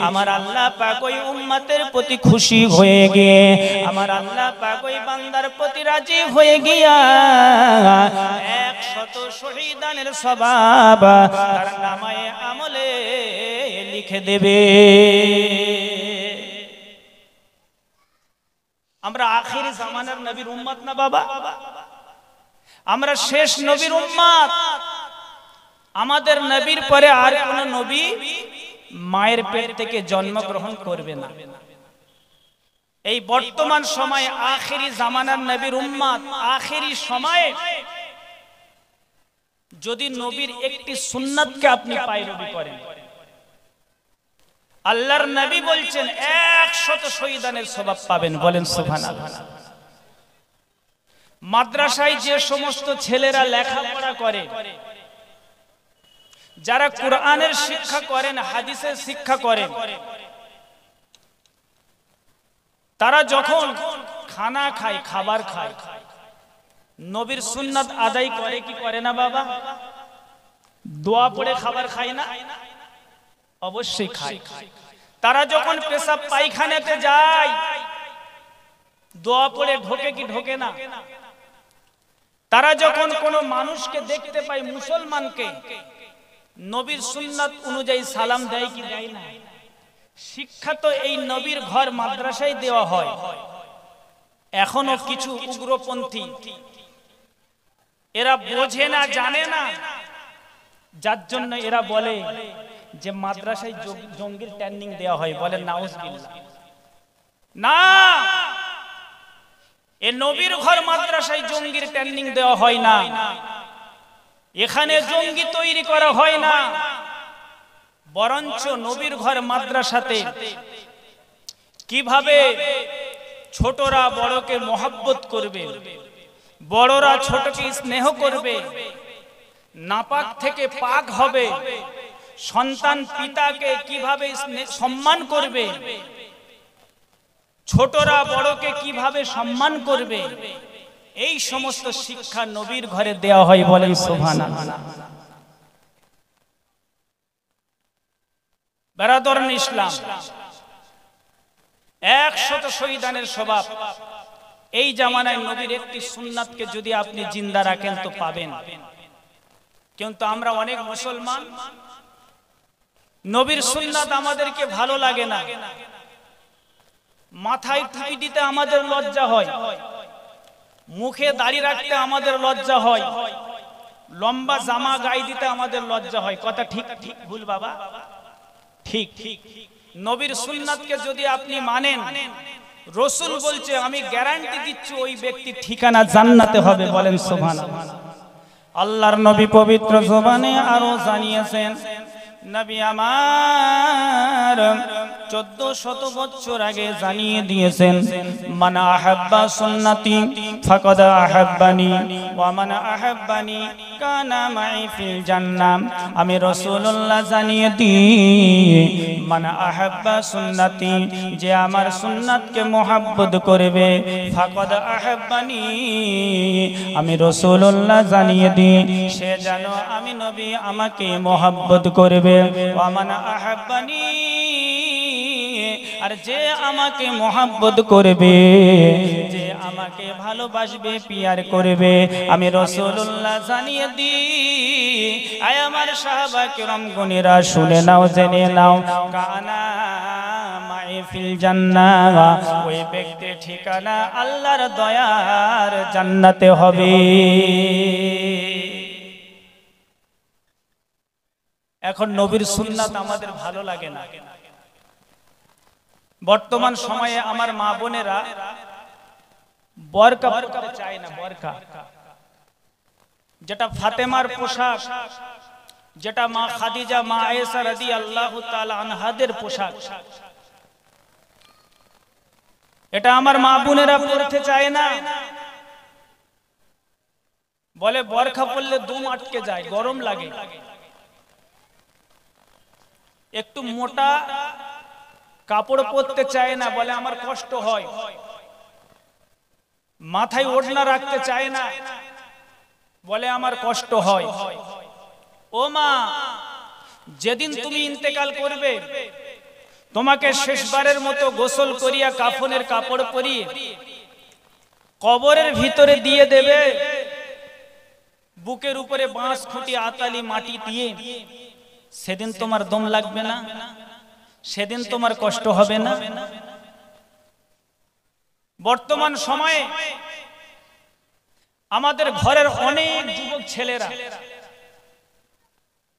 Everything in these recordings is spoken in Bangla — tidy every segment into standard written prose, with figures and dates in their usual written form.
আমার আল্লাহ পাক ওই উম্মতের প্রতি খুশি হয়ে গিয়ে আমার আল্লাহ পাক ওই বান্দার প্রতি রাজি হয়ে গিয়া 100 শহীদানের সওয়াব তার নামায়ে আমলে লিখে দেবে। আমরা আখির জামানার নবীর উম্মত না বাবা, আমরা শেষ নবীর উম্মত। আমাদের নবীর পরে আর কোন নবী মায়ের পেট থেকে জন্মগ্রহণ করবে না। এই বর্তমান সময়ে আখিরি জামানার নবীর উম্মত আখিরি সময়ে যদি নবীর একটি সুন্নাতকে আপনি পায়রবি করেন, আল্লাহর নবী বলছেন 100 শহীদানের সওয়াব পাবেন। বলেন সুবহানাল্লাহ। মাদ্রাসায় যে সমস্ত ছেলেরা লেখাপড়া করে, যারা কোরআনের শিক্ষা করেন, হাদিসের শিক্ষা করেন, তারা যখন খানা খায়, খাবার খায়, নবীর সুন্নাত আদায় করে কি করে না বাবা? দোয়া পড়ে খাবার খায় না? অবশ্যই খায়। তারা যখন পেশাব পায়খানাতে যায়, দোয়া পড়ে ঢোকে কি ঢোকে না? তারা যখন কোনো মানুষকে দেখতে পায়, মুসলমানকে, নবীর সুন্নাত অনুযায়ী সালাম দেয় কি দেয় না? শিক্ষা তো এই নবীর ঘর মাদ্রাসায় দেওয়া হয়। এখনো কিছু উগ্রপন্থী এরা বোঝে না, জানে না, যার জন্য এরা বলে যে মাদ্রাসায় জঙ্গির ট্রেনিং দেওয়া হয়। বলেন নাউজুবিল্লাহ। না, এ নবীর ঘর মাদ্রাসায় জঙ্গির ট্রেনিং দেওয়া হয় না। এখানে জঙ্গি তৈরি করা হয় না, বরঞ্চ নবীর ঘর মাদ্রাসাতে কিভাবে ছোটরা বড়কে মহব্বত করবে, বড়রা ছোটকে স্নেহ করবে, নাপাক থেকে পাক হবে, সন্তান পিতাকে কিভাবে সম্মান করবে, ছোটরা বড়কে কিভাবে সম্মান করবে, এই সমস্ত শিক্ষা নবীর ঘরে দেওয়া হয়। বলেন সুবহানাল্লাহ। বেরাদরন ইসলাম, 100 শহীদানের সওয়াব এই জামানায় নবীর একটি সুন্নাতকে যদি আপনি জিন্দা রাখেন তো পাবেন। কিন্তু আমরা অনেক মুসলমান নবীর সুন্নাত আমাদেরকে ভালো লাগে না, মাথায় টুপি দিতে আমাদের লজ্জা হয়, মুখে দাড়ি রাখতে আমাদের লজ্জা হয়, লম্বা জামা গায়ে দিতে আমাদের লজ্জা হয়। কথা ঠিক ঠিক ভুল বাবা? ঠিক। নবীর সুন্নাতকে যদি আপনি মানেন, রাসূল বলছে, আমি গ্যারান্টি দিচ্ছি ওই ব্যক্তির ঠিকানা জান্নাতে হবে। বলেন সুবহানাল্লাহ। আল্লাহর নবী পবিত্র জবানে আরো জানিয়েছেন, নবী আমার 1400 বছর আগে জানিয়ে দিয়েছেন, মান আহাব্বা সুন্নতি ফাকাদ আহাব্বানি ওয়া মান আহাব্বানি কানা মাই ফিল জান্নাহ। আমি রাসূলুল্লাহ জানিয়ে দিই, মান আহাব্বা সুন্নতি, যে আমার সুন্নাতকে মহব্বত করবে, ফাকাদ আহাব্বানি, আমি রাসূলুল্লাহ জানিয়ে দিই, সে যেন আমি নবী আমাকে মহব্বত করবে। ওয়া মান আহাব্বানি, আর যে আমাকে মহব্বত করবে, যে আমাকে ভালোবাসবে, পিয়ার করবে, আমি রাসূলুল্লাহ জানিয়ে দিই। আয় আমার সাহাবা কিরাম গুণীরা, শুনে নাও, জেনে নাও, কানা মাই ফিল জান্নাহ, ওই ব্যক্তির ঠিকানা আল্লাহর দয়ার জান্নাতে হবে। এখন নবীর সুন্নাত আমাদের ভালো লাগে না। বর্তমান সময়ে আমার মা বোনেরা বোরকা পরতে চায় না। বোরকা যেটা ফাতেমার পোশাক, যেটা মা খাদিজা, মা আয়েশা রাদিয়াল্লাহু তাআলা আনহাদের পোশাক, এটা আমার মা বোনেরা পরতে চায় না। বলে বোরকা পরলে দুম আটকে যায়, গরম লাগে। একটু মোটা কাপড় পরতে চায় না, বলে আমার কষ্ট হয়। মাথায় ওড়না রাখতে চায় না, বলে আমার কষ্ট হয়। ও মা, যেদিন তুমি ইন্তেকাল করবে তোমাকে শেষবারের মতো গোসল করিয়া কাফনের কাপড় পরিয়ে কবরের ভিতরে দিয়ে দেবে, বুকের উপরে বাঁশ খুঁটি আতালি মাটি দিয়ে। সেদিন তোমার দম লাগবে না? সেদিন তোমার কষ্ট হবে না? বর্তমান সময়ে আমাদের ঘরের অনেক যুবক ছেলেরা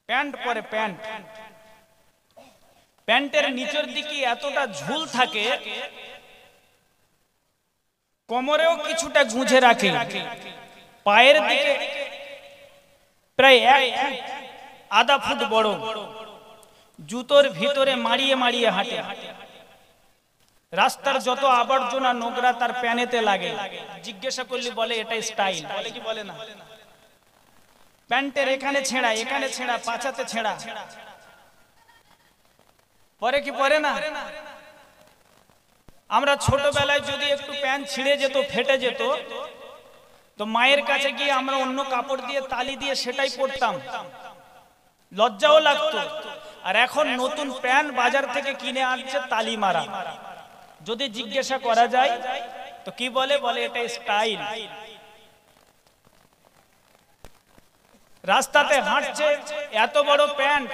প্যান্ট পরে, প্যান্টের নিচের দিকে এতটা ঝুল থাকে, কোমরেও কিছুটা গুঁজে রাখে, পায়ের দিকে প্রায় 1.5 ফুট বড়, জুতোর ভিতরে মারিয়ে মারিয়ে হাঁটে। রাস্তার যত আবর্জনা নোংরা তার প্যানেতে লাগে। জিজ্ঞাসা করলে বলে এটাই স্টাইল। বলে কি বলে না? প্যান্টের এখানে ছেঁড়া, এখানে ছেঁড়া, পাছাতে ছেঁড়া, পরে কি পরে না? আমরা ছোটবেলায় যদি একটু প্যান্ট ছিঁড়ে যেত, ফেটে যেত, তো মায়ের কাছে গিয়ে আমরা অন্য কাপড় দিয়ে তালি দিয়ে সেটাই পরতাম, লজ্জাও লাগতো। আর এখন নতুন প্যান্ট বাজার থেকে কিনে আনছে তালি মারা। যদি জিজ্ঞাসা করা যায় তো কি বলে? বলে এটা স্টাইল। রাস্তাতে হাঁটছে, এত বড় প্যান্ট,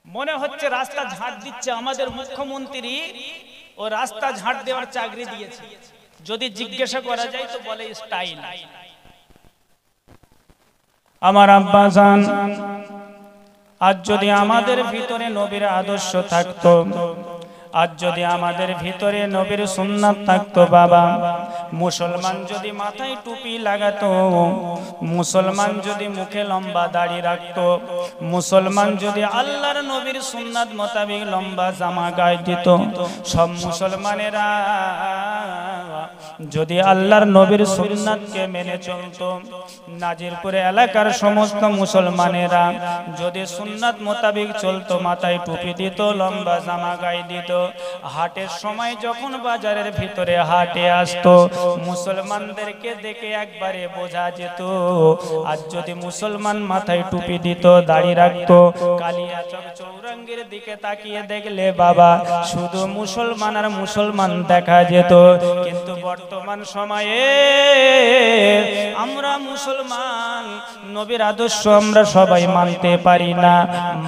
মনে হচ্ছে রাস্তা ঝাঁট দিচ্ছে। আমাদের মুখ্যমন্ত্রী ও রাস্তা ঝাঁট দেওয়ার চাকরি দিয়েছে। যদি জিজ্ঞাসা করা যায় তো বলে স্টাইল। আমার আব্বা জান, আজ যদি আমাদের ভিতরে নবীর আদর্শ থাকতো, আজ যদি আমাদের ভিতরে নবীর সুন্নাত থাকতো, বাবা, মুসলমান যদি মাথায় টুপি লাগাতো, মুসলমান যদি মুখে লম্বা দাড়ি রাখতো, মুসলমান যদি আল্লাহর নবীর সুন্নাত মোতাবেক লম্বা জামা গায়ে দিত, সব মুসলমানেরা যদি আল্লাহর নবীর সুন্নাতকে মেনে চলতো, নাজিরপুরে এলাকার সমস্ত মুসলমানেরা যদি সুন্নাত মোতাবেক চলতো, মাথায় টুপি দিত, লম্বা জামা গায়ে দিত, হাটের সময় যখন বাজারের ভিতরে হাটে আসতো, মুসলমানদেরকে দেখে একবারে বোঝা যেত আজ যদি মুসলমান মাথায় টুপি দিত, দাড়ি রাখতো, কালিয়াচক চৌরাঙ্গীর দিকে তাকিয়ে দেখলে বাবা শুধু মুসলমান আর মুসলমান দেখা যেত। কিন্তু বর্তমান সময়ে আমরা মুসলমান, নবীর আদর্শ আমরা সবাই মানতে পারি না,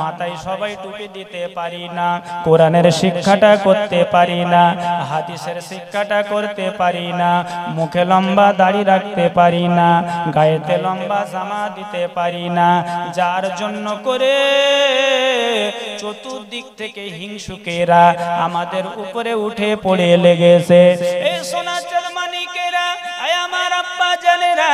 মাথায় সবাই টুপি দিতে পারি না, কোরআনের শিক্ষাটা করতে পারি না, হাদিসের শিক্ষাটা করতে পারি না, মুখে লম্বা দাড়ি রাখতে পারি না, গায়েতে লম্বা জামা দিতে পারি না, যার জন্য করে চতুর্দিক থেকে হিংসুকেরা আমাদের উপরে উঠে পড়ে লেগেছে। এই সোনাচল মানিকেরা, এই আমার আব্বা জানেরা,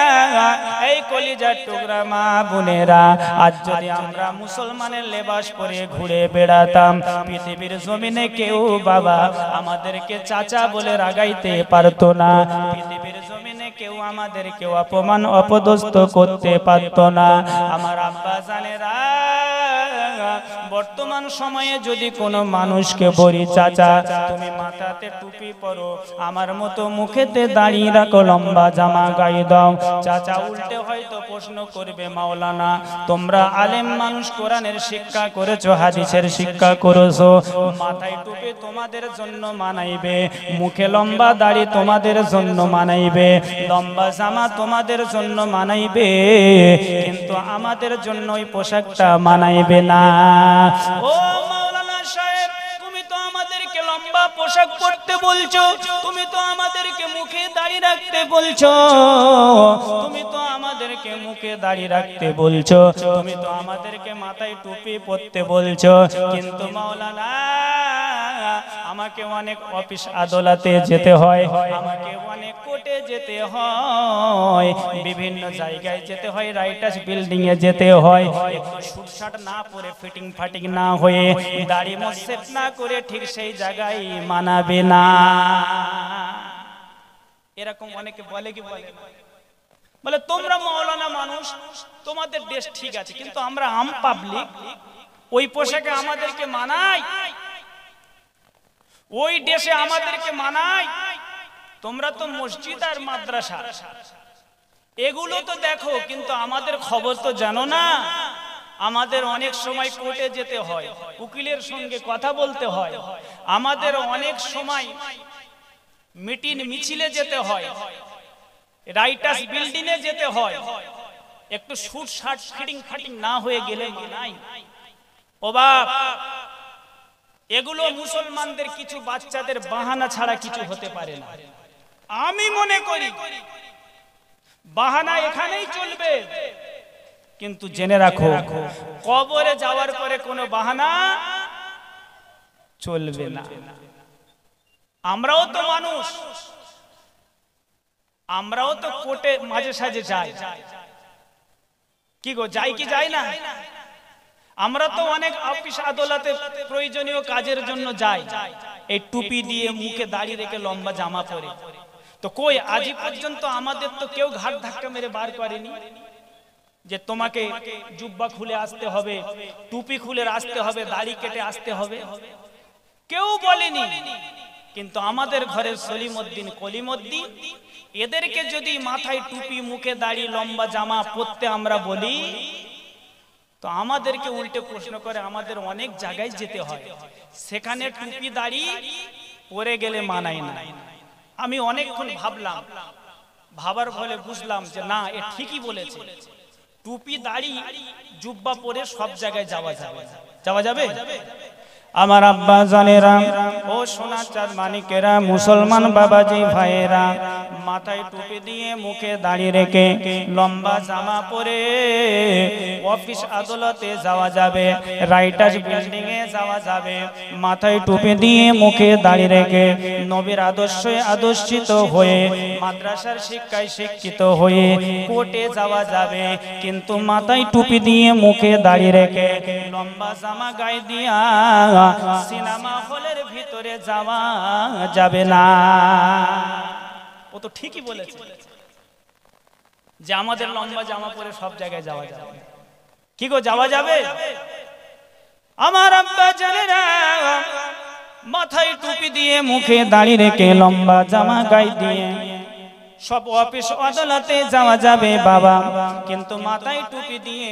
এই কলিজার টুকরা মা বোনেরা, আজ যদি আমরা মুসলমানের লেবাস পরে ঘুরে বেড়াতাম, পৃথিবীর জমিনে কেউ বাবা আমাদেরকে চাচা বলে রাগাইতে পারতো না, পৃথিবীর জমিনে কেউ আমাদেরকে অপমান অপদস্থ করতে পারতো না। আমার আব্বা জানেরা, বর্তমান সময়ে যদি কোনো মানুষকে বলি চাচা তুমি মাথাতে টুপি পরো, আমার মতো মুখেতে দাঁড়িয়ে রাখো, লম্বা জামা গায়ে দাও, চাচা উল্টে হয়তো প্রশ্ন করবে মাওলানা তোমরা আলেম মানুষ, কোরআনের শিক্ষা করেছো, হাদিসের শিক্ষা করেছো, মাথায় টুপি তোমাদের জন্য মানাইবে, মুখে লম্বা দাড়ি তোমাদের জন্য মানাইবে, লম্বা জামা তোমাদের জন্য মানাইবে, কিন্তু আমাদের জন্য ওই পোশাকটা মানাইবে না। ও মাওলানা সাহেব, তুমি তো আমাদেরকে লম্বা পোশাক পরতে বলছো, তুমি তো আমাদেরকে মুখে দাড়ি রাখতে বলছো, তুমি তো আমাদেরকে মুখে দাড়ি রাখতে বলছো, তুমি তো আমাদেরকে মাথায় টুপি পরতে বলছো, কিন্তু মাওলানা আমাকে অনেক অফিস আদালতে যেতে হয়, আমাকে অনেক কোর্টে যেতে হয়, বিভিন্ন জায়গায় যেতে হয়, রাইটার্স বিল্ডিং এ যেতে হয়, শুটশাট না পরে ফিটিং ফাটিং না হয়ে দাড়ি মোছেট না করে ঠিক সেই জায়গায় মানাবে না। এরকম অনেকে বলে কি বলে, বলে তোমরা মাওলানা মানুষ, তোমাদের দেশ ঠিক আছে, কিন্তু আমরা আম পাবলিক, ওই পোশাকে আমাদেরকে মানায়, ওই দেশে আমাদেরকে মানায়, তোমরা তো মসজিদ আর মাদ্রাসা এগুলো তো দেখো, কিন্তু আমাদের খবর তো জানো না, আমাদের অনেক সময় কোর্টে যেতে হয়, উকিলের সঙ্গে কথা বলতে হয়, আমাদের অনেক সময় মিটিং মিছিলে যেতে হয়, রাইটার্স বিল্ডিং এ যেতে হয়, একটু শুট শার্ট ফিটিং না হয়ে গেলে মানাই। ও বাপ, এগুলো মুসলমানদের কিছু বাচ্চাদের বাহানা ছাড়া কিছু হতে পারে না। আমি মনে করি বাহানা এখানেই চলবে, কিন্তু জেনে রাখো কবরে যাওয়ার পরে কোনো বাহানা চলবে না। আমরাও তো মানুষ, আমরাও তো কোর্টে মাঝে সাঝে যাই, কি গো যাই কি যাই না? আমরা তো অনেক অফিস আদালতে প্রয়োজনীয় কাজের জন্য যাই, এই টুপি দিয়ে মুখে দাড়ি রেখে লম্বা জামা পরে। তো কই আজই পর্যন্ত আমাদের তো কেউ ঘাট ধাক্কা মেরে বার করেনি যে তোমাকে জুব্বা খুলে আসতে হবে, টুপি খুলে আসতে হবে, দাড়ি কেটে আসতে হবে, কেউ বলেনি। কিন্তু আমাদের ঘরের সলিমউদ্দিন কলিমউদ্দিন এদেরকে যদি মাথায় টুপি মুখে দাড়ি লম্বা জামা পরতে আমরা বলি, তো আমাদেরকে উল্টে প্রশ্ন করে। আমাদের অনেক জায়গায় যেতে হয়, সেখানে টুপি দাড়ি পরে গেলে মানায় না। আমি অনেকক্ষণ ভাবলাম, ভাবার ফলে বুঝলাম যে না, এ ঠিকই বলেছে। টুপি দাড়ি জুব্বা পরে সব জায়গায় যাওয়া যাবে, যাওয়া যাবে। আমার আব্বা জানেরা, ও সোনা চাঁদ মানিকেরা, মুসলমান বাবাজি ভাইয়েরা, মাথায় টুপি দিয়ে মুখে দাড়ি রেখে লম্বা জামা পরে অফিস আদালতে যাওয়া যাবে, রাইটার্স বিল্ডিং এ যাওয়া যাবে। মাথায় টুপি দিয়ে মুখে দাড়ি রেখে নবীর আদর্শে আদর্শিত হয়ে মাদ্রাসার শিক্ষায় শিক্ষিত হয়ে কোর্টে যাওয়া যাবে। কিন্তু মাথায় টুপি দিয়ে মুখে দাড়ি রেখে লম্বা জামা গায়ে দিয়া সিনেমা হলের ভিতরে যাওয়া যাবে না। ও তো ঠিকই বলেছে যে আমাদের লম্বা জামা পরে সব জায়গায় যাওয়া যাবে। কি গো যাওয়া যাবে? আমার আব্বা জানেরা, মাথায় টুপি দিয়ে মুখে দাড়ি রেখে লম্বা জামা গায়ে দিয়ে সব অফিস আদালতে যাওয়া যাবে বাবা, কিন্তু মাথায় টুপি দিয়ে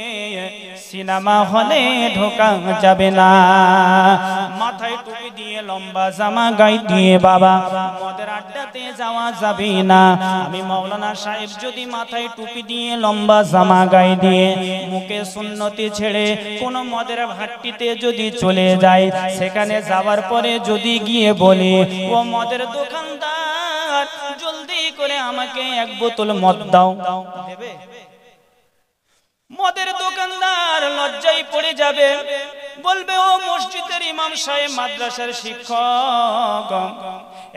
সিনেমা হলে ঢোকা যাবে না। মাথায় টুপি দিয়ে লম্বা জামা গায়ে দিয়ে বাবা মদের আড্ডাতে যাওয়া যাবে না। আমি মাওলানা সাহেব যদি মাথায় টুপি দিয়ে লম্বা জামা গায়ে দিয়ে মুখে সুন্নতি ছেড়ে কোন মদের ভাট্টিতে যদি চলে যায়, সেখানে যাওয়ার পরে যদি গিয়ে বলি, ও মদের দোকানদার জলদি করে আমাকে এক বোতল মদ দাও, দেবে? মদের দোকানদার লজ্জায় পড়ে যাবে, বলবে ও মসজিদের ইমাম সাহেব, মাদ্রাসার শিক্ষক,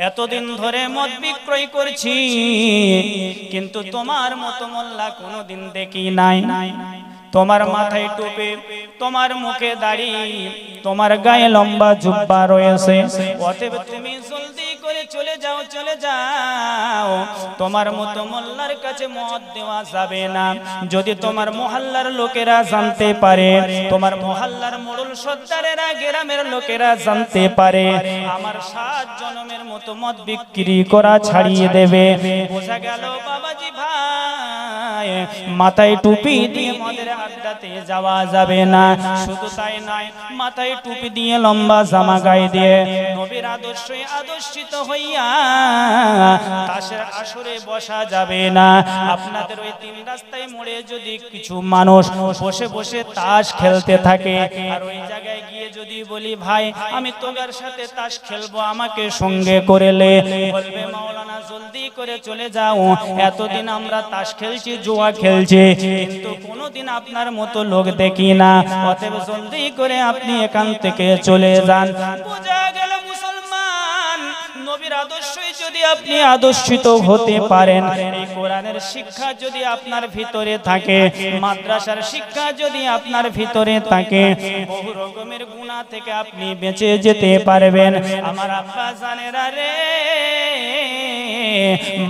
এতদিন ধরে মদ বিক্রয় করছি, কিন্তু তোমার মতো মোল্লা কোনোদিন দেখি নাই। তোমার মাথায় টুপি, তোমার মুখে দাড়ি, তোমার গায়ে লম্বা জুব্বা রয়েছে, অতএব তুমি জলদি করে চলে যাও, চলে যাও। তোমার মতো মোল্লার কাছে মদ দেওয়া যাবে না। যদি তোমার মহল্লার লোকেরা জানতে পারে, তোমার মহল্লার মোড়ল সর্দারেরা, গ্রামের লোকেরা জানতে পারে, আমার 7 জন্মের মতো মদ বিক্রি করা ছাড়িয়ে দেবে। বোঝা গেল বাবাজি ভাই, মাথায় টুপি দিয়ে মদের আড্ডাতে যাওয়া যাবে না। শুধু তাই নয়, মাথায় টুপি দিয়ে লম্বা জামা গায়ে দিয়ে নবীর আদর্শে আদর্শিত হইয়া তাসের আসরে বসা যাবে না। আপনাদের ওই 3 রাস্তায় মোড়ে যদি কিছু মানুষ বসে বসে তাস খেলতে থাকে, আর ওই জায়গায় গিয়ে যদি বলি, ভাই আমি তোমার সাথে তাস খেলবো, আমাকে সঙ্গে করেলে, বলবে মাওলানা জলদি করে চলে যাও, এতদিন আমরা তাস খেলছি, জুয়া খেলছি, কিন্তু কোনোদিন আপনার মতো লোক দেখি না, অতএব জলদি করে আপনি এখান থেকে চলে যান। বোঝা গেল মুসলমান, নবীর আদর্শে যদি আপনি আদর্শিত হতে পারেন, এই কোরআনের শিক্ষা যদি আপনার ভিতরে থাকে, মাদ্রাসার শিক্ষা যদি আপনার ভিতরে থাকে, বহু রকমের গুনাহ থেকে আপনি বেঁচে যেতে পারবেন। আমার আব্বা জানেরা রে,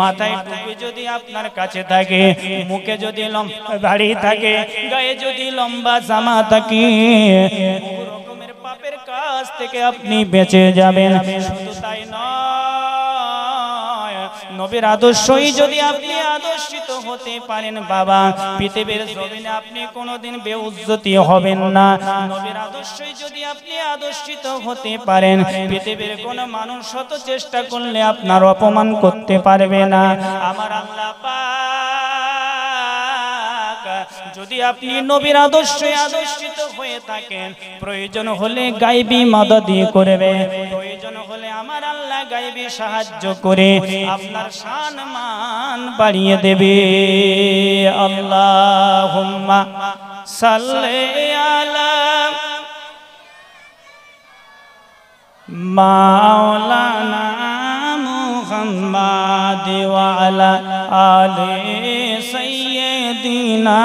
মাথায় টুপি যদি আপনার কাছে থাকে, মুখে যদি লম্বা দাড়ি থাকে, গায়ে যদি লম্বা জামা থাকে, বহু রকমের পাপের কাজ থেকে আপনি বেঁচে যাবেন। শুধু তাই নয়, নবীর আদর্শই যদি আপনি আদর্শিত হতে পারেন বাবা, পৃথিবীর জমিনে আপনি কোনোদিন বেউজ্জতি হবেন না। নবীর আদর্শই যদি আপনি আদর্শিত হতে পারেন, পৃথিবীর কোনো মানুষ শত চেষ্টা করলে আপনার অপমান করতে পারবে না। আমার আল্লাহ পাক যদি আপনি নবীর আদর্শে আদর্শিত হয়ে থাকেন, প্রয়োজন হলে গায়বী মদদি করবে, প্রয়োজন হলে আমার আল্লাহ গায়বী সাহায্য করে আপনার শান মান বাড়িয়ে দেবে। আল্লাহুম্মা সাল্লি আলা মাওলানা মুহাম্মাদ ওয়া আলা আলি সাইয়্যিদিনা।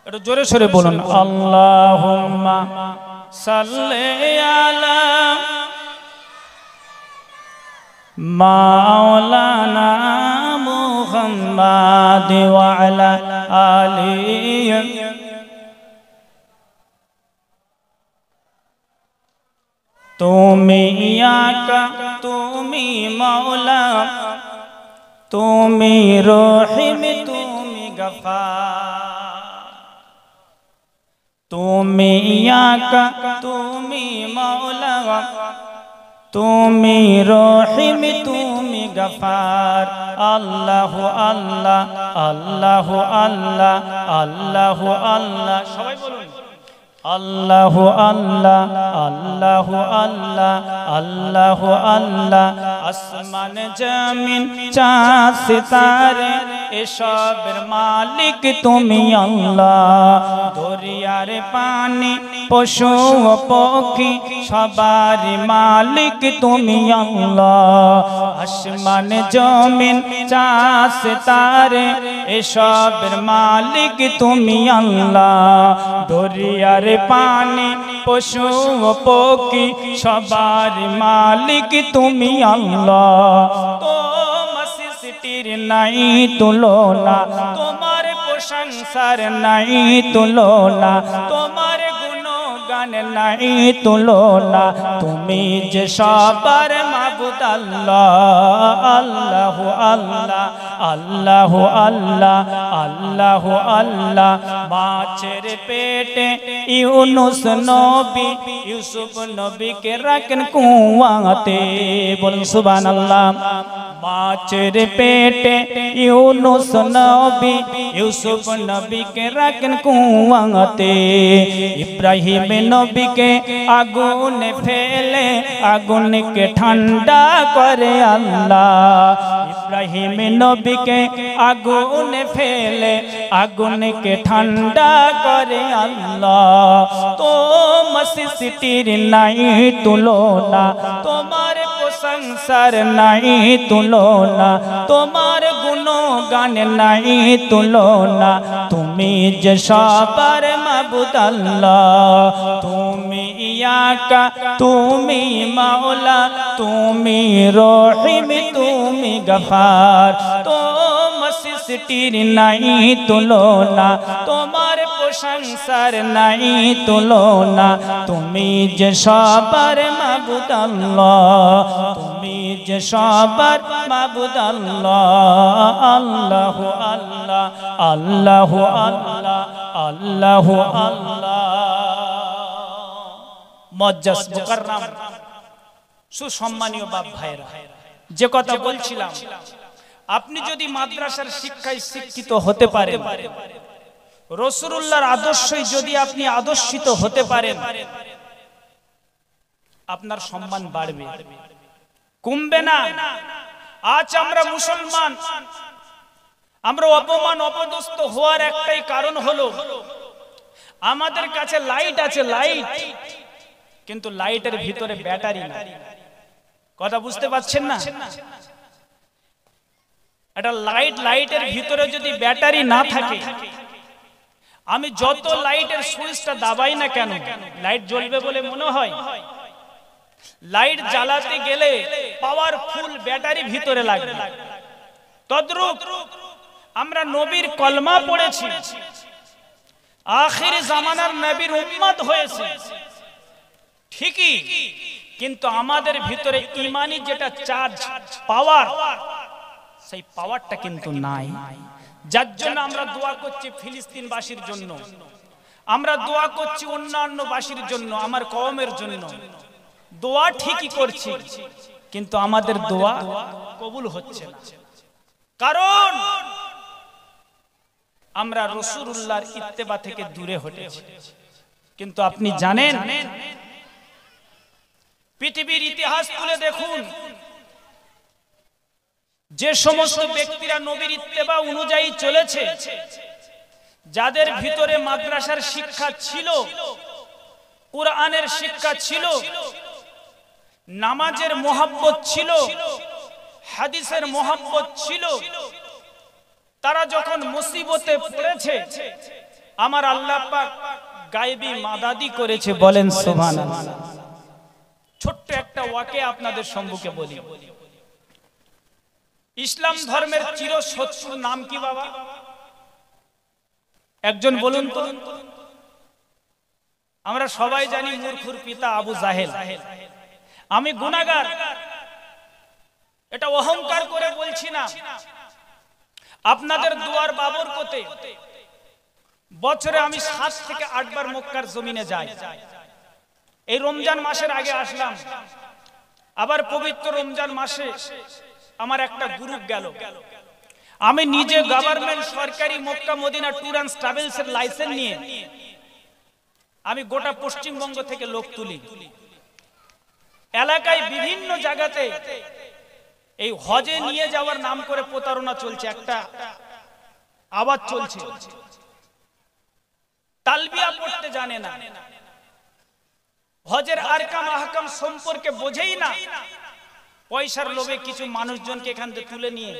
একটু জোরে সরে বলুন, আল্লাহুম্মা সাল্লি আলা মাওলানা মুহাম্মাদ ওয়া আলা আলি। তুমি আকা, তুমি মাওলা, তুমি রহিম, তুমি গফার। তুমি আকা, তুমি মাওলা, তুমি রহিম, তুমি গফার। আল্লাহ আল্লাহ আল্লাহ আল্লাহ আল্লাহ আল্লাহ, সবাই বলুন আল্লাহ আল্লাহ আল্লাহ আল্লাহ আল্লাহ আল্লাহ। আসমান জমিন চাঁদ সিতারে এসবের মালিক তুমি আল্লাহ। দরিয়ার পানি পশু পক্ষী সবার মালিক তুমি আল্লাহ। আসমান জমিন চাঁদ সিতারে এসবের মালিক তুমি আল্লাহ। দরিয়ার পানি পশু পক্ষী সবার মালিক তুমি আল্লাহ। তোমার সৃষ্টির নাই তুলনা, তোমার প্রশংসার নাই তুলনা, তোমার গুণগান নাই তুলনা। তুমি যে সবার মাবুদ আল্লাহ। আল্লাহ আল্লাহ আল্লাহ আল্লাহ আল্লাহ আল্লাহ। মাছের পেটে ইউনুস নবী ইউসুফ নবীকে রাখেন কুয়াতে, বলুন সুবহানাল্লাহ। মাছের পেটে ইউনুস নবী ইউসুফ নবীকে রাখেন কুয়াতে। ইব্রাহিম নবীকে আগুনে ফেলে আগুনকে ঠান্ডা করে আল্লাহ। ইব্রাহিম নবীকে আগুনে ফেলে আগুনকে ঠান্ডা করে আল্লাহ। তোমার সৃষ্টির নাই তুলনা, তোমার প্রশংসার নাই তুলনা, তোমার গুণগান নাই তুলনা। তুমি যে সবার মাবুদ আল্লাহ। তুমি ইয়াকা, তুমি মাওলা, তুমি রহিম, তুমি গফার। তোমার সৃষ্টির নাই তুলনা, তোমার প্রশংসার নাই তুলনা। তুমি যে সবার মাবুদ আল্লাহ, তুমি যে সবার মাবুদ আল্লাহ। আল্লাহ আল্লাহ আল্লাহ আল্লাহ আল্লাহ আল্লাহ। মুআজ্জাজ মুকাররম সুসম্মানীয় বাপ ভাইরা, যে কথা বলছিলাম, আপনি যদি মাদ্রাসার শিক্ষায় শিক্ষিত হতে পারেন, রাসূলুল্লাহর আদর্শই যদি আপনি আদর্শিত হতে পারেন, আপনার সম্মান বাড়বে, কমবে না। আজ আমরা মুসলমান, আমরা অপমান অপদস্থ হওয়ার একটাই কারণ হলো আমাদের কাছে লাইট আছে, লাইট, কিন্তু লাইটের ভিতরে ব্যাটারি না। কথা বুঝতে পারছেন না? এটা লাইটের ভিতরে যদি ব্যাটারি না থাকে, আমি যত লাইটের সুইচটা দাবাই না কেন, লাইট জ্বলবে বলে মনে হয়? লাইট জ্বালাতে গেলে পাওয়ারফুল ব্যাটারি ভিতরে লাগবে। তদ্রূপ আমরা নবীর কলমা পড়েছি, আখির জামানার নবীর উম্মত হয়েছে ঠিকই, কিন্তু আমাদের ভিতরে ঈমানি যেটা চার্জ, পাওয়ার, সেই পাওয়ারটা কিন্তু নাই। যার জন্য আমরা দোয়া করছি ফিলিস্তিনবাসীর জন্য, আমরা দোয়া করছি অন্যান্য বাসীর জন্য, আমার কওমের জন্য। দোয়া ঠিকই করছি, কিন্তু আমাদের দোয়া কবুল হচ্ছে না, কারণ আমরা রাসূলুল্লাহর ইত্তেবা থেকে দূরে হটেছি। কিন্তু আপনি জানেন, পৃথিবীর ইতিহাস তুলে দেখুন, যে সমস্ত ব্যক্তিরা নবীর ইত্তেবা অনুযায়ী চলেছে, যাদের ভিতরে মাদ্রাসার শিক্ষা ছিল, কুরআনের শিক্ষা ছিল, নামাজের মহব্বত ছিল, হাদিসের মহব্বত ছিল, তারা যখন মুসিবতে পড়েছে, আমার আল্লাহ পাক গায়েবী মাদাদি করেছে। বলেন সুবহানাল্লাহ। ছোট্ট একটা ওয়াকিয়া আপনাদের সম্মুখে বলি। ইসলাম ধর্মের চিরশত্রুর নাম কি বাবা? একজন বলুন তো। আমরা সবাই জানি মূর্খের পিতা আবু জাহেল। আমি গুনাহগার, এটা অহংকার করে বলছি না। আপনাদের দুয়ার বাবরকতে বছরে আমি 7 থেকে 8 বার মক্কার জমিনে যাই। এই রমজান মাসের আগে আসলাম, আবার পবিত্র রমজান মাসে আমার একটা গ্রুপ গেল। আমি নিজে গভর্নমেন্ট সরকারি Mecca Medina tour and travels এর লাইসেন্স নিয়ে আমি গোটা পশ্চিমবঙ্গ থেকে লোক তুলি। এলাকায় বিভিন্ন জায়গাতে এই হজে নিয়ে যাওয়ার নাম করে প্রতারণা চলছে, একটা আওয়াজ চলছে। তালবিয়া পড়তে জানে না, হজের আরকাম আহকাম সম্পর্কে বোঝেই না। পয়সার লোভে কিছু মানুষজনকে এখান থেকে তুলে নিয়ে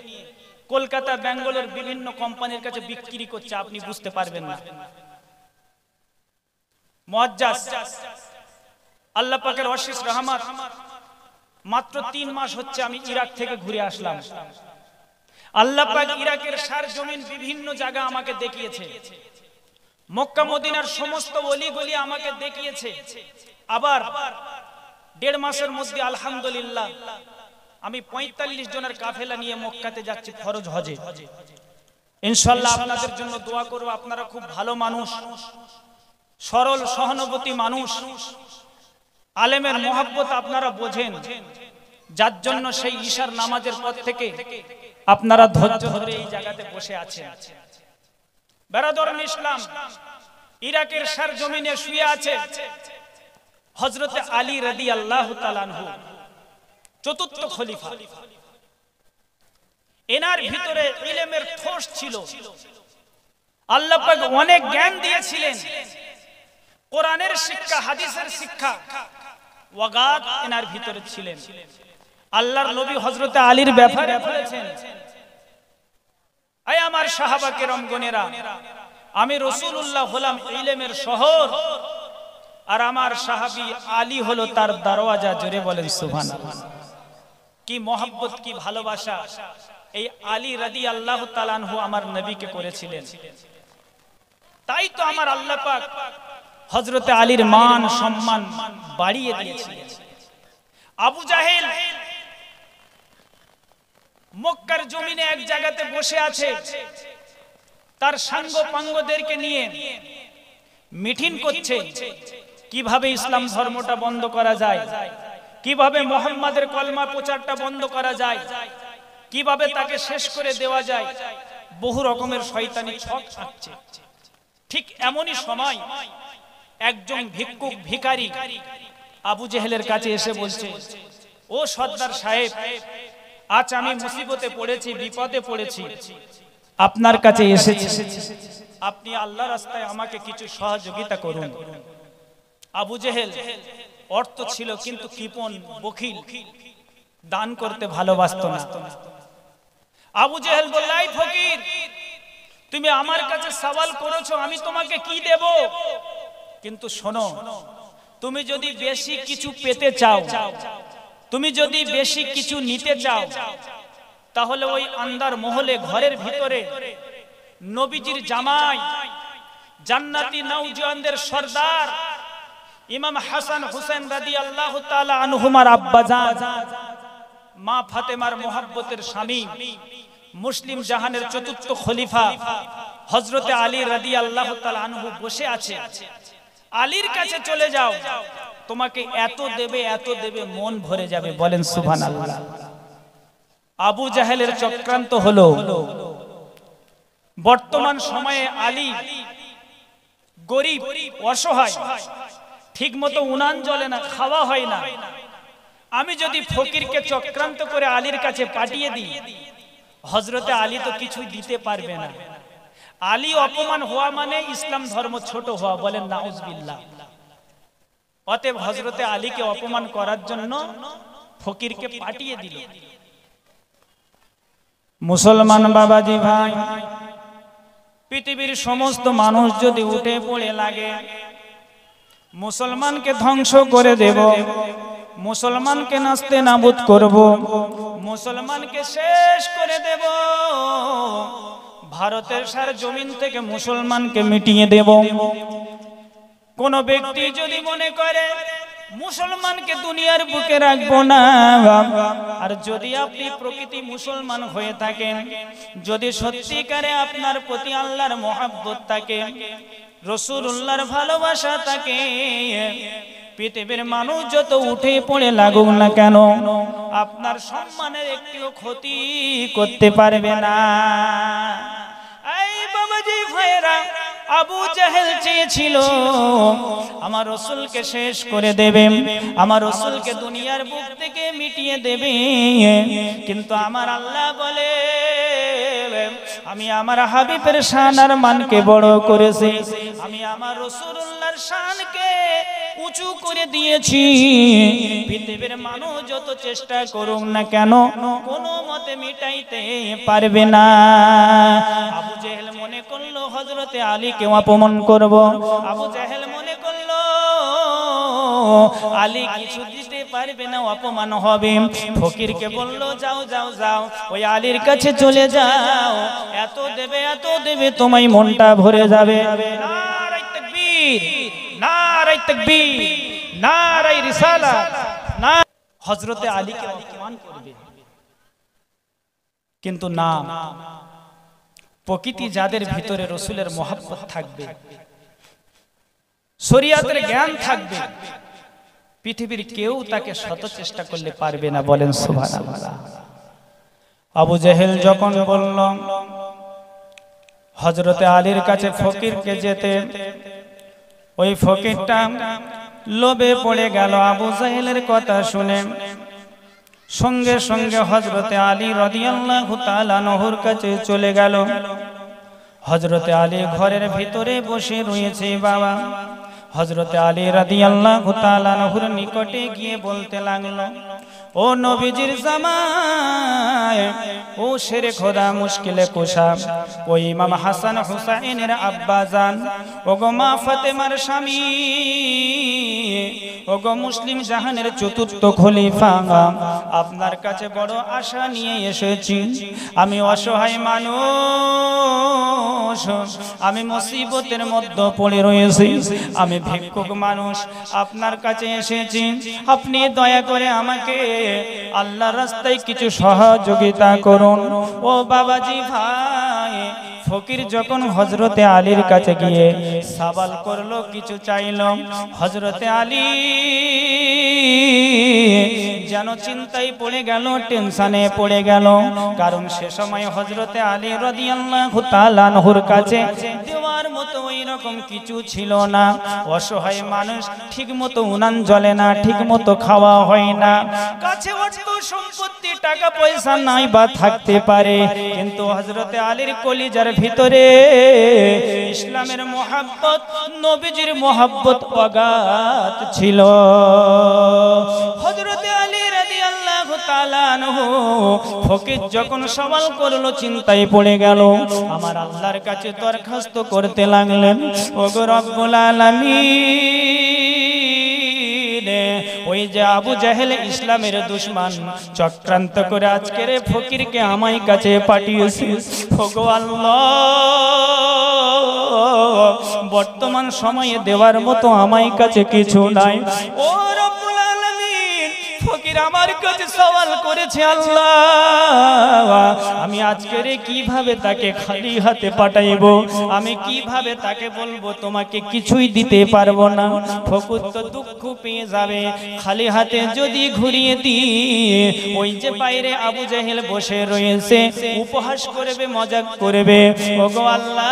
কলকাতা বেঙ্গলের বিভিন্ন কোম্পানির কাছে বিক্রি করছে, আপনি বুঝতে পারবেন না। মুআজ্জাজ আল্লাহ পাকের অশেষ রহমত, মাত্র 3 মাস হচ্ছে আমি ইরাক থেকে ঘুরে আসলাম। আল্লাহ পাক ইরাকের সারজমিন বিভিন্ন জায়গা আমাকে দেখিয়েছে, মক্কা মদিনার সমস্ত অলিগলি আমাকে দেখিয়েছে। আবার 1.5 মাসের মধ্যে আলহামদুলিল্লাহ আমি 45 জনের কাফেলা নিয়ে মক্কাতে যাচ্ছি ফরজ হজে। ইনশাআল্লাহ আপনাদের জন্য দোয়া করব। আপনারা খুব ভালো মানুষ, সরল সহানুভূতি মানুষ, আলেমের মহব্বত আপনারা বোঝেন, যার জন্য সেই ঈশার নামাজের পর থেকে আপনারা ধৈর্য ধরে এই জায়গাতে বসে আছেন। বেরাদরান ইসলাম, ইরাকের সারজমিনে শুয়ে আছে হযরত আলী রাদিয়াল্লাহু তাআলা আনহু, চতুর্থ খলিফা। এনার ভিতরে ইলমের ঠোঁস ছিল, আল্লাহ পাক অনেক জ্ঞান দিয়েছিলেন। কোরআনের শিক্ষা, হাদিসের শিক্ষা ওয়াগাত এনার ভিতরে ছিলেন। আল্লাহর নবী হযরত আলীর ব্যাপারে বলেছেন, আয় আমার সাহাবা কেরামগণেরা, আমি রাসূলুল্লাহ হলাম ইলমের শহর, আর আমার সাহাবী আলী হলো তার দরওয়াজা। জোরে বলেন সুবহানাল্লাহ। কি মহব্বত, কি ভালোবাসা এই আলী রাদিয়াল্লাহু তাআলা আনহু আমার নবীকে করেছিলেন। তাই তো আমার আল্লাহ পাক হযরত আলীর মান সম্মান বাড়িয়ে দিয়েছিলেন। আবু জাহেল মক্কার জমিনে এক জায়গাতে বসে আছে, তার সাঙ্গ পাঙ্গদেরকে নিয়ে মিটিং করছে কিভাবে ইসলাম ধর্মটা বন্ধ করা যায়, কিভাবে মুহাম্মাদের কলমা প্রচারটা বন্ধ করা যায়, কিভাবে তাকে শেষ করে দেওয়া যায়। বহু রকমের শয়তানি ছক আঁকছে। ঠিক এমনই সময় একজন ভিক্ষুক ভিখারি আবু জেহেলের কাছে এসে বলছে, ও সর্দার সাহেব, আজ আমি মুসিবতে পড়েছি, বিপদে পড়েছি, আপনার কাছে এসেছি, আপনি আল্লাহর রাস্তায় আমাকে কিছু সহযোগিতা করুন। আবু জেহেল অর্থ ছিল কিন্তু কৃপণ, বখিল, দান করতে ভালোবাসতো না। আবু জেহেল বলল, এই ফকির, তুমি আমার কাছে সওয়াল করেছো, আমি তোমাকে কি দেব? কিন্তু শোনো, তুমি যদি বেশি কিছু পেতে চাও, তুমি যদি বেশি কিছু নিতে চাও, তাহলে ওই আন্দার মহলে ঘরের ভিতরে নবীজির জামাই, জান্নাতি নওজওয়ানদের সরদার ইমাম হাসান হুসেন রাদিয়াল্লাহু তাআলা আনহুমার আব্বাজান, মা ফাতেমার মোহাব্বতের স্বামী মুসলিম জাহানের চতুর্থ খলিফা হযরতে আলী রাদিয়াল্লাহু তাআলা আনহু বসে আছে। আলীর কাছে চলে যাও, তোমাকে এত দেবে মন ভরে যাবে। বলেন সুবহানাল্লাহ। আবু জাহেলের চক্রান্ত হলো, বর্তমান সময়ে আলী গরিব অসহায়, ঠিকমতো উনান জ্বলে না, খাওয়া হয় না। আমি যদি ফকিরকে চক্রান্ত করে আলীর কাছে পাঠিয়ে দিই, হযরতে আলী তো কিছুই দিতে পারবে না। আলী অপমান হওয়া মানে ইসলাম ধর্ম ছোট হওয়া। বলেন নাউজুবিল্লাহ। অতএব হযরতে আলীকে অপমান করার জন্য ফকিরকে পাঠিয়ে দিল। মুসলমান বাবাজি ভাই, পৃথিবীর সমস্ত মানুষ যদি উঠে পড়ে লাগে, মুসলমানকে ধ্বংস করে দেব, মুসলমানকে নাস্তে নাবুদ করব, মুসলমানকে শেষ করে দেব, ভারতের সারা জমিন থেকে মুসলমানকে মিটিয়ে দেব। কোন ব্যক্তি যদি মনে করে মুসলমানকে দুনিয়ার বুকে রাখবো না, আর যদি আপনি প্রকৃতি মুসলমান হয়ে থাকেন, যদি সত্যিকারে আপনার প্রতি আল্লাহর মহব্বত থাকে, রাসূলুল্লাহর ভালোবাসা থাকে, পৃথিবীর মানুষ যত উঠে পড়ে লাগুক না কেন, আপনার সম্মানের একটিও ক্ষতি করতে পারবে না। এই বাবাজি ভাইরা, আবু জাহেল চেয়েছিল আমার রাসূলকে শেষ করে দেবে, আমার রাসূলকে দুনিয়ার বুক থেকে মিটিয়ে দেবে, কিন্তু আমার আল্লাহ বলে আমি আমার হাবিবের শান আর মানকে বড় করেছি, আমি আমার রাসূলুল্লাহর শানকে উঁচু করে দিয়েছি। পৃথিবীর মানুষ যত চেষ্টা করুক না কেন, কোনো মতে মিটাইতে পারবে না। আবু জাহেল মনে করলো হযরতে আলীকে অপমান করব। আবু জাহেল মনে করলো আলী কিছু দিতে পারবে না, অপমান হবে। ফকিরকে বলল যাও যাও যাও, ওই আলীর কাছে চলে যাও, এত দেবে তোমায় মনটা ভরে যাবে। নারায়ে তাকবীর, নারায়ে তাকবীর, নারায়ে রিসালাত। না, হযরতে আলীকে অপমান করবে, কিন্তু না, প্রকৃতি যাদের ভিতরে রাসূলের মহব্বত থাকবে, শরীয়তের জ্ঞান থাকবে, পৃথিবীর কেউ তাকে শত চেষ্টা করলে পারবে না। বলেন সুবহানাল্লাহ। আবু জাহেল যখন বলল হযরতে আলীর কাছে ফকিরকে যেতে, ওই ফকিরটা লোভে পড়ে গেল আবু জাহেলের কথা শুনে। সঙ্গে সঙ্গে হযরতে আলী রাদিয়াল্লাহু তাআলা আনহুর কাছে চলে গেল। হযরতে আলী ঘরের ভিতরে বসে রয়েছে বাবা। হযরতে আলী রাদিয়াল্লাহু তাআলা আনহুর নিকটে গিয়ে বলতে লাগলো, ও নবীজির জামাই, ও শেরে খোদা মুশকিলে কুশা, ও ইমাম হাসান হুসাইনের আব্বা জান, ও গো মা ফাতেমার স্বামী, ও গো মুসলিম জাহানের চতুর্থ খলিফা, আপনার কাছে বড় আশা নিয়ে এসেছি। আমি অসহায় মানুষ, আমি মুসিবতের মধ্যে পড়ে রয়েছি, আমি ভিক্ষুক মানুষ, আপনার কাছে এসেছি। আপনি দয়া করে আমাকে আল্লাহর রাস্তায় কিছু সহযোগিতা করুন। ও বাবাজি ভাই, ফকির যখন হযরতে আলীর কাছে গিয়ে সওয়াল করলো, কিছু চাইল, হযরতে আলী যেন চিন্তায় পড়ে গেল, টেনশনে পড়ে গেল। কারণ সে সময় হযরতে আলী রাদিয়াল্লাহু তাআলা আনহুর কাছে দেওয়ার মতো ওই রকম কিছু ছিল না। অসহায় মানুষ, ঠিকমতো উনান জ্বলে না, ঠিকমতো খাওয়া হয় না, কাছে অর্থ সম্পত্তি টাকা পয়সা নাই বা থাকতে পারে, কিন্তু হযরতে আলীর কলিজার ভিতরে ইসলামের মহব্বত, নবীজির মহব্বত অগাধ ছিল। হযরতে আলী রাদিয়াল্লাহু তাআলা আনহু ফকির যখন সওয়াল করলো, চিন্তায় পড়ে গেল, আমার আল্লাহর কাছে দরখাস্ত করতে লাগলেন, ওগো রব্বুল আলামিন, ওই যে আবু জাহেল ইসলামের দুশমন চক্রান্ত করে আজকের ফকিরকে আমার কাছে পাঠিয়েছে, ওগো আল্লাহ, বর্তমান সময়ে দেওয়ার মতো আমার কাছে কিছু নাই। ও রব্বুল আলামিন, ফকির ফকির আমার কাছে সওয়াল করেছে, আল্লাহ আমি আজকের কিভাবে তাকে খালি হাতে পাঠাইবো, আমি কিভাবে তাকে বলবো তোমাকে কিছুই দিতে পারবো না। ফকির তো দুঃখ পেয়ে যাবে, খালি হাতে যদি ঘুরিয়ে দিয়ে ওই যে বাইরে আবু জেহেল বসে রয়েছে উপহাস করবে, মজাক করবে। ওগো আল্লাহ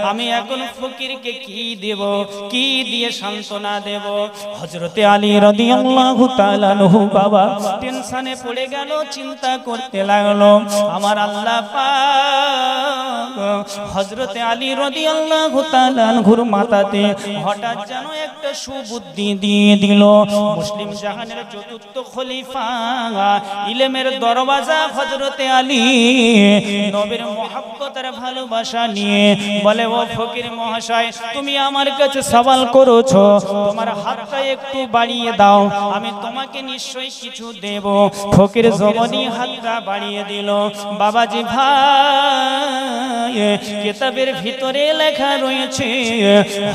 আমি এখন ফকিরকে কি দেব, কি দিয়ে সান্ত্বনা দেব? হযরতে আলী রাদিয়াল্লাহু তাআলা আনহু বাবা টেনশনে পড়ে গেল, চিন্তা করতে লাগলো। আমার আল্লাহ পাক হযরতে আলী রাদিয়াল্লাহু তাআলা আনহুর মাথাতে হঠাৎ যেন একটা সুবুদ্ধি দিয়ে দিল। মুসলিম জাহানের চতুর্থ খলিফা, ইলমের দরওয়াজা হযরতে আলী নবীর মহব্বত আর ভালোবাসা নিয়ে বলে, ও ফকির মহাশয় তুমি আমার কাছে সওয়াল করেছো, তোমার হাতটা একটু বাড়িয়ে দাও, আমি তোমাকে নিশ্চয়ই কিছু দেব। ফকির জবানি হাতটা বাড়িয়ে দিল। বাবাজি ভাই, কিতাবের ভিতরে লেখা রয়েছে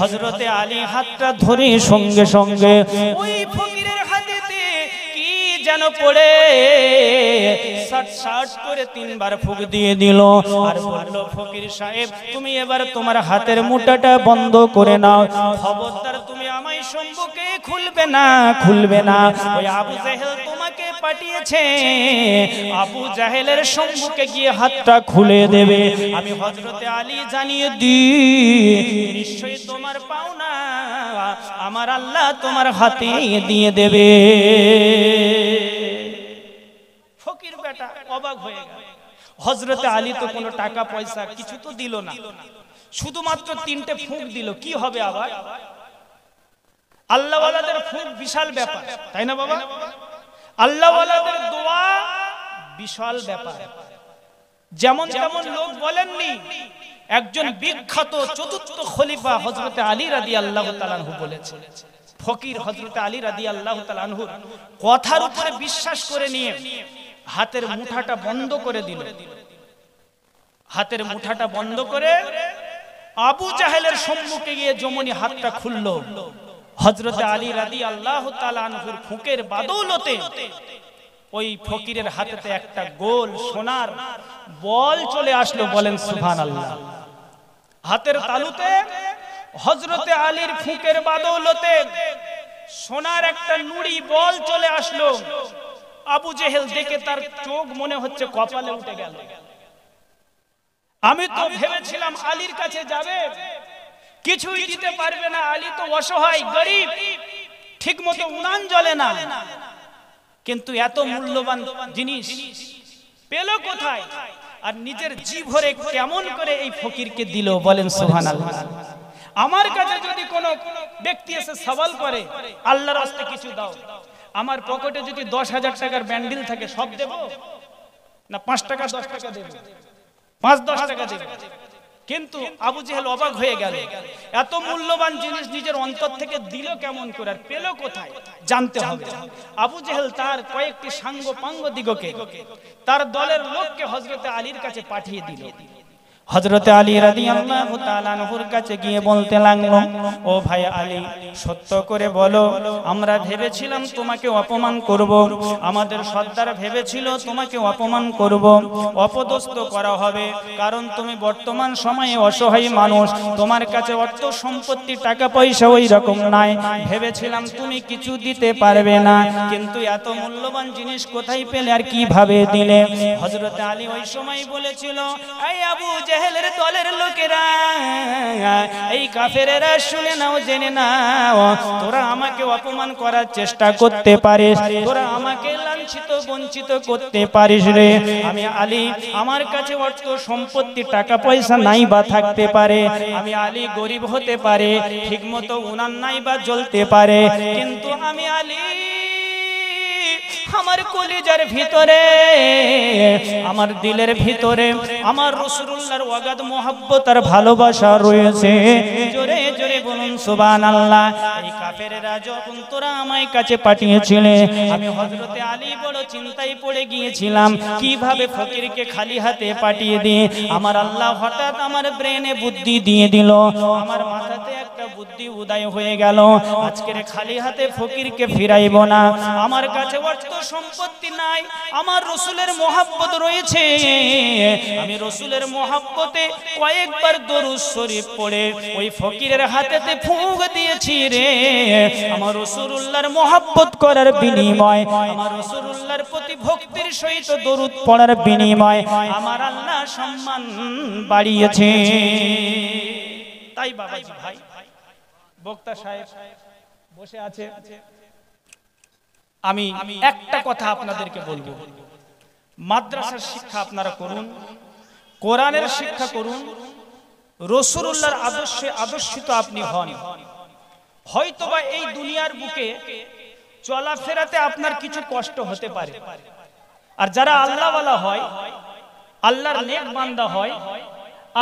হযরতে আলী হাতটা ধরে সঙ্গে সঙ্গে ওই ফকিরের হাতেতে কি যেন পড়ে সাট সাট করে তিনবার ফুঁক দিয়ে দিল আর বলল, ফকির সাহেব তুমি এবার তোমার হাতের মুঠাটা বন্ধ করে নাও, খবরদার তুমি আমায় সম্মুখে খুলবে না, খুলবে না। ওই আবু জেহেল তোমাকে পাঠিয়েছে, আবু জাহেলের সম্মুখে গিয়ে হাতটা খুলে দেবে। আমি হযরতে আলী জানিয়ে দিই, নিশ্চয়ই তোমার পাওনা আমার আল্লাহ তোমার হাতে দিয়ে দেবে। ফকির বেটা অবাক হয়ে গেল। হযরতে আলী তো কোনো টাকা পয়সা কিছু তো দিল না, শুধুমাত্র তিনটে ফুঁক দিল। কি হবে আবার? আল্লাহওয়ালাদের ফুঁক বিশাল ব্যাপার, তাই না বাবা? আল্লাহওয়ালাদের দোয়া বিশাল ব্যাপার। যেমন তেমন লোক বলেননি, একজন বিখ্যাত চতুর্থ খলিফা হযরতে আলী রাদিয়াল্লাহু তাআলা আনহু বলেছেন। ফকির হযরতে আলী রাদিয়াল্লাহু তাআলা আনহুর কথার উপরে বিশ্বাস করে নিয়ে হাতের মুঠাটা বন্ধ করে দিল। হাতের মুঠাটা বন্ধ করে আবু জাহেলের সম্মুখে গিয়ে যমনি হাতটা খুলল। হযরতে আলী রাদিয়াল্লাহু তাআলা আনহুর ফুঁকের বাদৌলতে ওই ফকিরের হাতেতে একটা গোল সোনার বল চলে আসলো। বলেন সুবহানাল্লাহ। হাতের তালুতে হযরতে আলীর ফুঁকের বাদৌলতে সোনার একটা নুড়ি বল চলে আসলো। আবু জেহেল দেখে তার চোখ মনে হচ্ছে কপালে উঠে গেল। আমি তো ভেবেছিলাম আলীর কাছে যাবে, কিছুই দিতে পারবে না, আলী তো অসহায় গরিব, ঠিকমতো উনান জ্বলে না, কিন্তু এত মূল্যবান জিনিস পেল কোথায়? আর নিজের জি ভরে কেমন করে এই ফকিরকে দিল? বলেন সুবহানাল্লাহ। আমার কাছে যদি কোনো ব্যক্তি এসে সওয়াল করে, আল্লাহর রাস্তায় কিছু দাও, আমার পকেটে যদি 10,000 টাকার ব্যান্ডেল থাকে সব দেব না 5 টাকা 10 টাকা দেব, 5-10 টাকা দেব? কিন্তু আবু জেহেল অবাক হয়ে গেল, এত মূল্যবান জিনিস নিজের অন্তর থেকে দিল কেমন করে, আর পেল কোথায় জানতে হবে। আবু জেহেল তার কয়েকটি সাঙ্গ পাঙ্গ দিগকে, তার দলের লোককে হযরতে আলীর কাছে পাঠিয়ে দিল। হযরতে আলী রাদিয়াল্লাহু তাআলা আনহুর কাছে গিয়ে বলতে লাগলো, ও ভাই আলী, সত্য করে বলো, আমরা ভেবেছিলাম তোমাকে অপমান করব, আমাদের সর্দার ভেবেছিল তোমাকে অপমান করব, অপদস্থ করা হবে, কারণ তুমি বর্তমান সময়ে অসহায় মানুষ, তোমার কাছে অর্থ সম্পত্তি টাকা পয়সা ওই রকম নাই, ভেবেছিলাম তুমি কিছু দিতে পারবে না, কিন্তু এত মূল্যবান জিনিস কোথায় পেলে আর কিভাবে দিলে? হযরতে আলী ওই সময় বলেছিল, এই আবু জেহেলের দলের লোকেরা, এই কাফেরেরা, শুনে নাও, জেনে নাও, তোরা আমাকে অপমান করার চেষ্টা করতে পারিস, তোরা আমাকে লাঞ্ছিত বঞ্চিত করতে পারিস রে। আমি আলী, আমার কাছে অর্থ সম্পত্তি টাকা পয়সা নাই বা থাকতে পারে, আমি আলী গরিব হতে পারে, ঠিকমতো উনান নাই বা জ্বলতে পারে, কিন্তু আমি আলী আমার কলিজার ভিতরে, আমার দিলের ভিতরে আমার রাসূলুল্লাহর ওয়াগাদ মুহাব্বত আর ভালোবাসা রয়েছে। জোরে জোরে বলুন সুবহানাল্লাহ। এই কাফেররা যখন তোরা আমার কাছে পাঠিয়েছিলে, আমি হযরতে আলী বড় চিন্তায় পড়ে গিয়েছিলাম, কিভাবে ফকিরকে খালি হাতে পাঠিয়ে দিয়ে আমার আল্লাহ হঠাৎ আমার ব্রেনে বুদ্ধি দিয়ে দিল, আমার মাথাতে একটা বুদ্ধি উদয় হয়ে গেল, আজকের খালি হাতে ফকিরকে ফিরাইব না। আমার কাছে অর্থ সম্পত্তি নাই, আমার রসুলের মহব্বত রয়েছে, আমি রসুলের মহব্বতে কয়েকবার দরুদ শরীফ পড়ে ওই ফকিরের হাতেতে ফুঁক দিয়েছি রে। আমার রাসূলুল্লাহর মহব্বত করার বিনিময়, আমার রাসূলুল্লাহর প্রতি ভক্তির সহিত দরুদ পড়ার বিনিময় আমার আল্লাহ সম্মান বাড়িয়েছে। তাই বাবাজি ভাই, বক্তা সাহেব বসে আছে, আমি একটা কথা আপনাদেরকে বলবো, মাদ্রাসার শিক্ষা আপনারা করুন, কোরআনের শিক্ষা করুন, রাসূলুল্লাহর আদর্শে আদর্শিত আপনি হন। হয়তোবা এই দুনিয়ার বুকে চলাফেরাতে আপনার কিছু কষ্ট হতে পারে, আর যারা আল্লাহওয়ালা হয়, আল্লাহর নেক বান্দা হয়,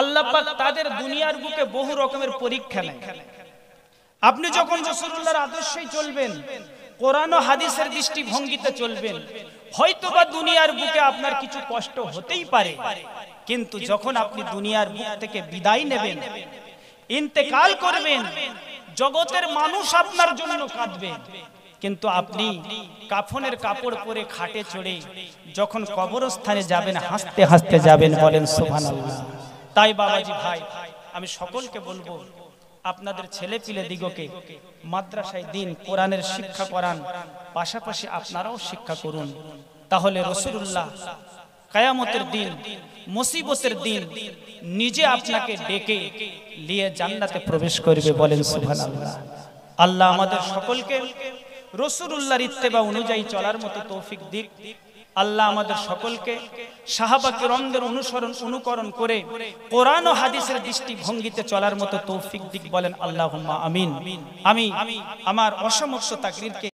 আল্লাহ পাক তাদের দুনিয়ার বুকে বহু রকমের পরীক্ষা নেয়। আপনি যখন রাসূলুল্লাহর আদর্শেই চলবেন, কোরআন ও হাদিসের দৃষ্টিভঙ্গিতে চলবেন, হয়তোবা দুনিয়ার বুকে আপনার কিছু কষ্ট হতেই পারে, কিন্তু যখন আপনি দুনিয়ার বুক থেকে বিদায় নেবেন, ইন্তেকাল করবেন, জগতের মানুষ আপনার জন্য কাঁদবে, কিন্তু আপনি কাফনের কাপড় পরে খাটে চড়ে যখন কবরস্থানে যাবেন, হাসতে হাসতে যাবেন। বলেন সুবহানাল্লাহ। তাই বাবাজি ভাই, আমি সকলকে বলবো, আপনাদের ছেলে পিলে দিগকে মাদ্রাসায় দিন, কোরআনের শিক্ষা করান, পাশাপাশি আপনারাও শিক্ষা করুন। তাহলে রাসূলুল্লাহ কিয়ামতের দিন, মুসিবতের দিন নিজে আপনাকে ডেকে নিয়ে জান্নাতে প্রবেশ করবে। বলেন সুবহানাল্লাহ। আল্লাহ আমাদের সকলকে রাসূলুল্লাহর ইত্তেবা অনুযায়ী চলার মতো তৌফিক দিক। আল্লাহ আমাদের সকলকে সাহাবা কিরামদের অনুকরণ করে কোরআন ও হাদিসের দৃষ্টিভঙ্গিতে চলার মতো তৌফিক দিক। বলেন আল্লাহুম্মা আমিন। আমি আমার অসমস্ত তাকরীরকে